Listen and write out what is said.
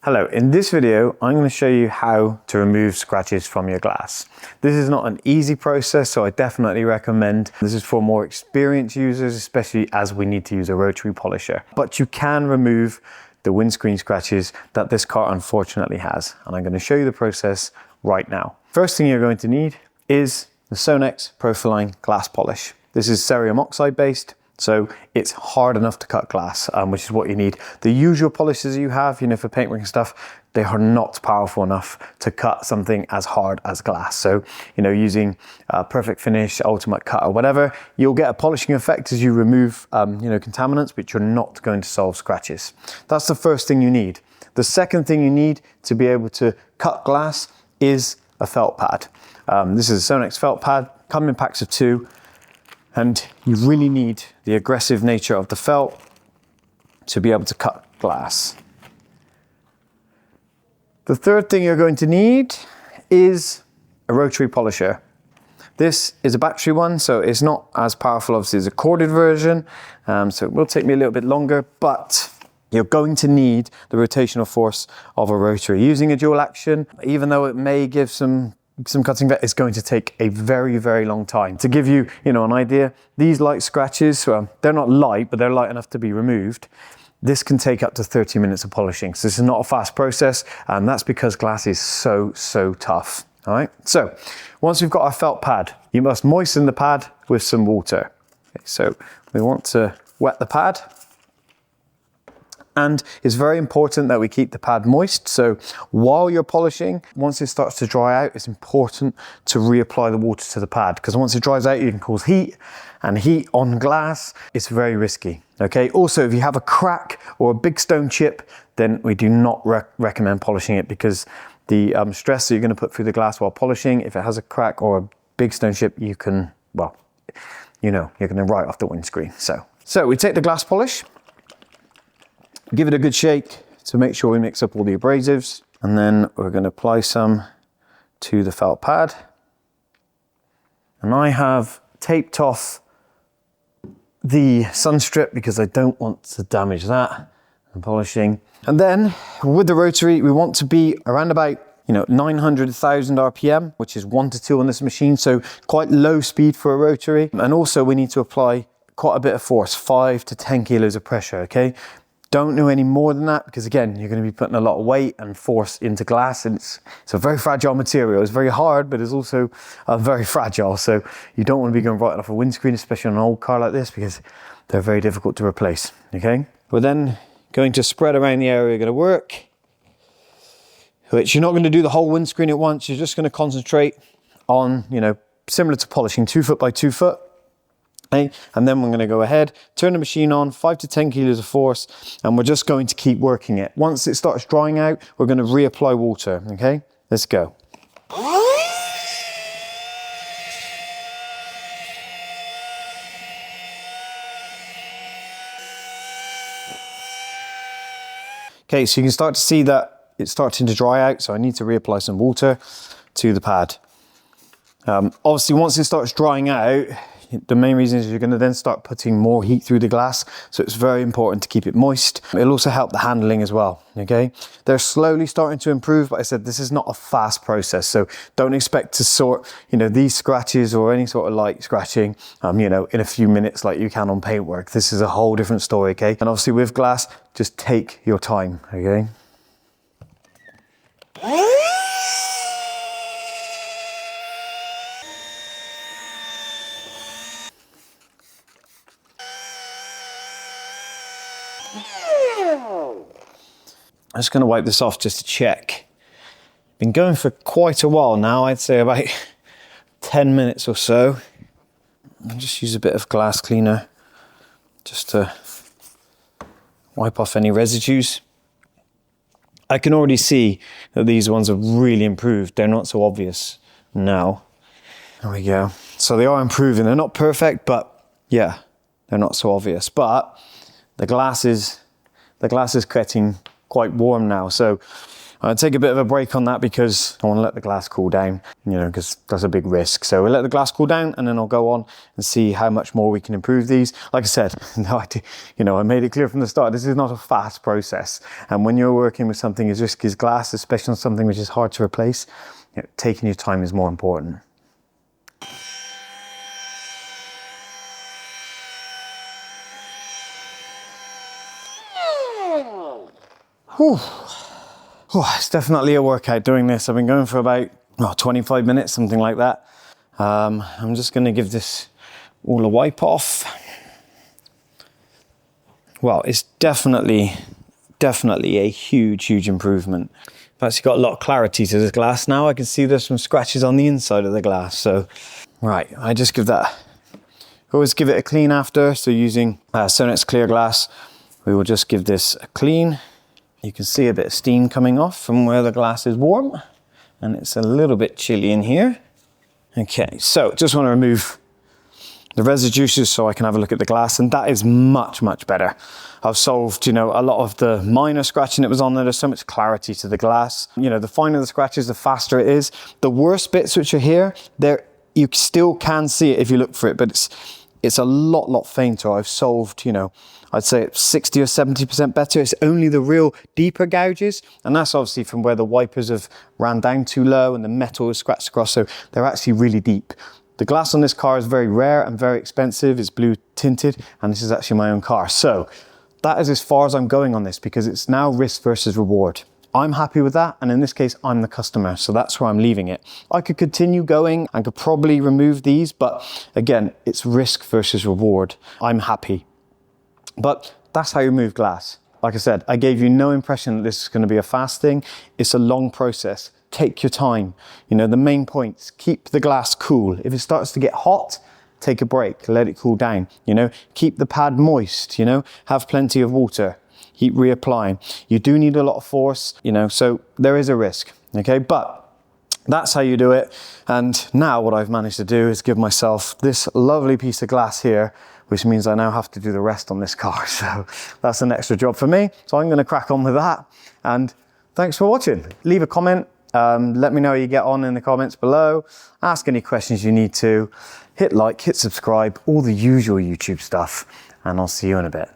Hello, in this video I'm going to show you how to remove scratches from your glass. This is not an easy process, so I definitely recommend this is for more experienced users, especially as we need to use a rotary polisher. But you can remove the windscreen scratches that this car unfortunately has, and I'm going to show you the process right now. First thing you're going to need is the SONAX PROFILINE Glass Polish. This is cerium oxide based, so it's hard enough to cut glass, which is what you need. The usual polishes you have, for paintwork and stuff, they are not powerful enough to cut something as hard as glass. So, using Perfect Finish, Ultimate Cut or whatever, you'll get a polishing effect as you remove, contaminants, but you're not going to solve scratches. That's the first thing you need. The second thing you need to be able to cut glass is a felt pad. This is a SONAX felt pad, come in packs of 2. And you really need the aggressive nature of the felt to be able to cut glass. The third thing you're going to need is a rotary polisher. This is a battery one, so it's not as powerful obviously as a corded version, so it will take me a little bit longer, but you're going to need the rotational force of a rotary. Using a dual action, even though it may give some cutting, it's going to take a very, very long time. To give you, an idea, these light scratches, they're not light, but they're light enough to be removed. This can take up to 30 minutes of polishing. So this is not a fast process, and that's because glass is so tough. All right, so once we've got our felt pad, you must moisten the pad with some water. Okay, so we want to wet the pad. And it's very important that we keep the pad moist. So while you're polishing, once it starts to dry out, it's important to reapply the water to the pad, because once it dries out, you can cause heat, and heat on glass is very risky. Okay. Also, if you have a crack or a big stone chip, then we do not recommend polishing it, because the stress that you're going to put through the glass while polishing, if it has a crack or a big stone chip, you can, you're going to write off the windscreen. So we take the glass polish, give it a good shake to make sure we mix up all the abrasives, and then we're going to apply some to the felt pad. And I have taped off the sun strip because I don't want to damage that and polishing. And then with the rotary, we want to be around about 900,000 RPM, which is 1 to 2 on this machine, so quite low speed for a rotary. And also we need to apply quite a bit of force, 5 to 10 kilos of pressure, okay? Don't do any more than that, because again, you're going to be putting a lot of weight and force into glass, and it's a very fragile material. It's very hard, but it's also very fragile. So you don't want to be going right off a windscreen, especially on an old car like this, because they're very difficult to replace. Okay. We're then going to spread around the area you're going to work, which you're not going to do the whole windscreen at once. You're just going to concentrate on, similar to polishing 2 foot by 2 foot. Okay. And then we're going to go ahead, turn the machine on, 5 to 10 kilos of force, and we're just going to keep working it. Once it starts drying out, we're going to reapply water. Okay, let's go. Okay, so you can start to see that it's starting to dry out, so I need to reapply some water to the pad. Obviously, once it starts drying out, the main reason is you're going to then start putting more heat through the glass, so it's very important to keep it moist. It'll also help the handling as well, okay? They're slowly starting to improve, but I said this is not a fast process, so don't expect to sort, these scratches or any sort of light scratching, in a few minutes like you can on paintwork. This is a whole different story, okay? And obviously with glass, just take your time, okay? I'm just going to wipe this off just to check. Been going for quite a while now, I'd say about 10 minutes or so. I'll just use a bit of glass cleaner just to wipe off any residues. I can already see that these ones have really improved. They're not so obvious now. There we go. So they are improving. They're not perfect, but yeah, they're not so obvious. But the glass is getting quite warm now, so I'll take a bit of a break on that because I want to let the glass cool down, you know, because that's a big risk. So we'll let the glass cool down and then I'll go on and see how much more we can improve these. Like I said, I made it clear from the start, this is not a fast process. And when you're working with something as risky as glass, especially on something which is hard to replace, taking your time is more important. Whew. Oh, it's definitely a workout doing this. I've been going for about 25 minutes, something like that. I'm just going to give this all a wipe off. Well, it's definitely a huge improvement. I've actually got a lot of clarity to this glass now. I can see there's some scratches on the inside of the glass. So, right, I just always give it a clean after. So using SONAX clear glass, we will just give this a clean. You can see a bit of steam coming off from where the glass is warm, and it's a little bit chilly in here. Okay, so just want to remove the residues so I can have a look at the glass, and that is much better. I've solved, a lot of the minor scratching that was on there. There's so much clarity to the glass. The finer the scratches, the faster it is. The worst bits which are here, you still can see it if you look for it, but it's a lot fainter. I've solved, I'd say it's 60 or 70% better. It's only the real deeper gouges, and that's obviously from where the wipers have ran down too low and the metal is scratched across, so they're actually really deep. The glass on this car is very rare and very expensive. It's blue tinted, and this is actually my own car. So that is as far as I'm going on this because it's now risk versus reward. I'm happy with that, and in this case, I'm the customer, so that's where I'm leaving it. I could continue going and could probably remove these, but again, it's risk versus reward. I'm happy. But that's how you remove glass. Like I said, I gave you no impression that this is going to be a fast thing. It's a long process. Take your time. The main points, keep the glass cool. If it starts to get hot, take a break, let it cool down. Keep the pad moist, have plenty of water. Keep reapplying. You do need a lot of force, so there is a risk, okay? But that's how you do it. And now what I've managed to do is give myself this lovely piece of glass here, which means I now have to do the rest on this car. So that's an extra job for me. So I'm going to crack on with that. And thanks for watching. Leave a comment. Let me know how you get on in the comments below. Ask any questions you need to. Hit like, hit subscribe, all the usual YouTube stuff. And I'll see you in a bit.